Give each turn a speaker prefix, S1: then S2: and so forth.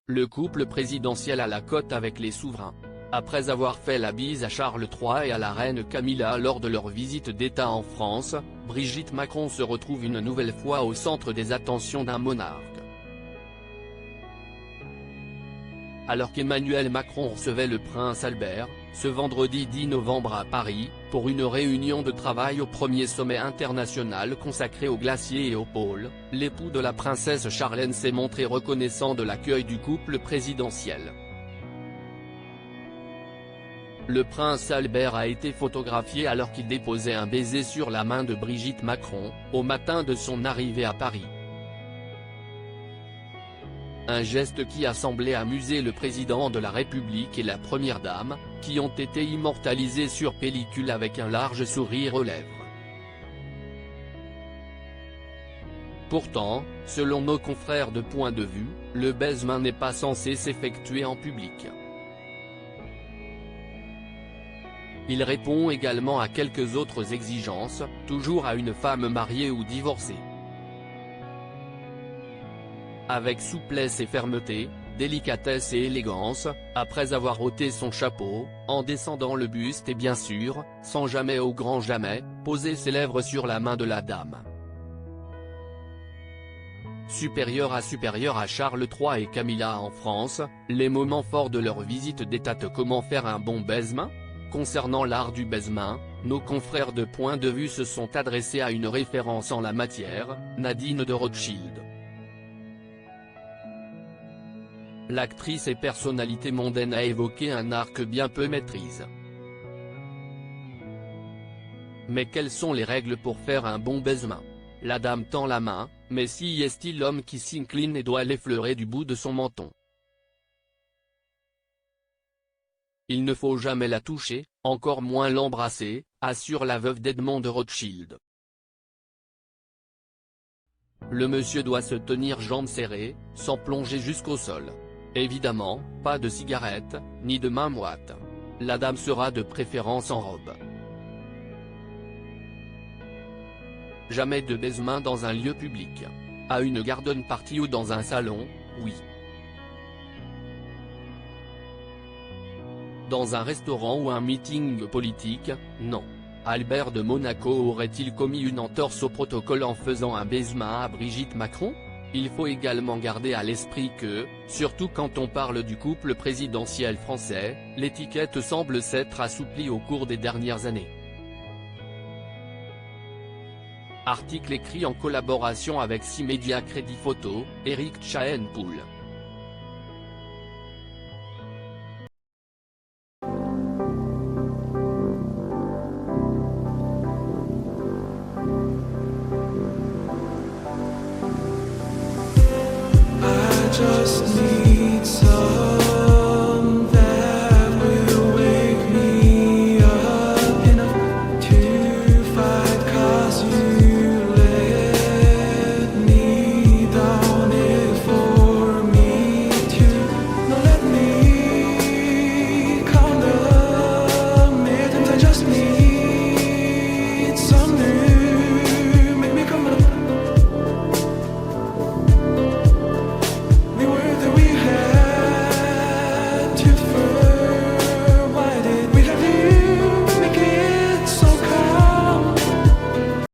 S1: Le couple présidentiel a la cote avec les souverains. Après avoir fait la bise à Charles III et à la reine Camilla lors de leur visite d'État en France, Brigitte Macron se retrouve une nouvelle fois au centre des attentions d'un monarque. Alors qu'Emmanuel Macron recevait le prince Albert, ce vendredi 10 novembre à Paris, pour une réunion de travail au premier sommet international consacré aux glaciers et aux pôles, l'époux de la princesse Charlène s'est montré reconnaissant de l'accueil du couple présidentiel. Le prince Albert a été photographié alors qu'il déposait un baiser sur la main de Brigitte Macron, au matin de son arrivée à Paris. Un geste qui a semblé amuser le président de la République et la première dame, qui ont été immortalisés sur pellicule avec un large sourire aux lèvres. Pourtant, selon nos confrères de Point de Vue, le baisement n'est pas censé s'effectuer en public. Il répond également à quelques autres exigences, toujours à une femme mariée ou divorcée. Avec souplesse et fermeté, délicatesse et élégance, après avoir ôté son chapeau, en descendant le buste et bien sûr, sans jamais au grand jamais, poser ses lèvres sur la main de la dame. Supérieur à Charles III et Camilla en France, les moments forts de leur visite d'État. Comment faire un bon baisement ? Concernant l'art du baisement, nos confrères de Point de Vue se sont adressés à une référence en la matière, Nadine de Rothschild. L'actrice et personnalité mondaine a évoqué un art que bien peu maîtrise. Mais quelles sont les règles pour faire un bon baisement ? La dame tend la main, mais si est-il l'homme qui s'incline et doit l'effleurer du bout de son menton. Il ne faut jamais la toucher, encore moins l'embrasser, assure la veuve d'Edmond de Rothschild. Le monsieur doit se tenir jambes serrées, sans plonger jusqu'au sol. Évidemment, pas de cigarette, ni de main moite. La dame sera de préférence en robe. Jamais de baisement dans un lieu public. À une garden party ou dans un salon, oui. Dans un restaurant ou un meeting politique, non. Albert de Monaco aurait-il commis une entorse au protocole en faisant un baisement à Brigitte Macron ? Il faut également garder à l'esprit que, surtout quand on parle du couple présidentiel français, l'étiquette semble s'être assouplie au cours des dernières années. Article écrit en collaboration avec 6 médias Crédit Photo, Éric Chahenpoul.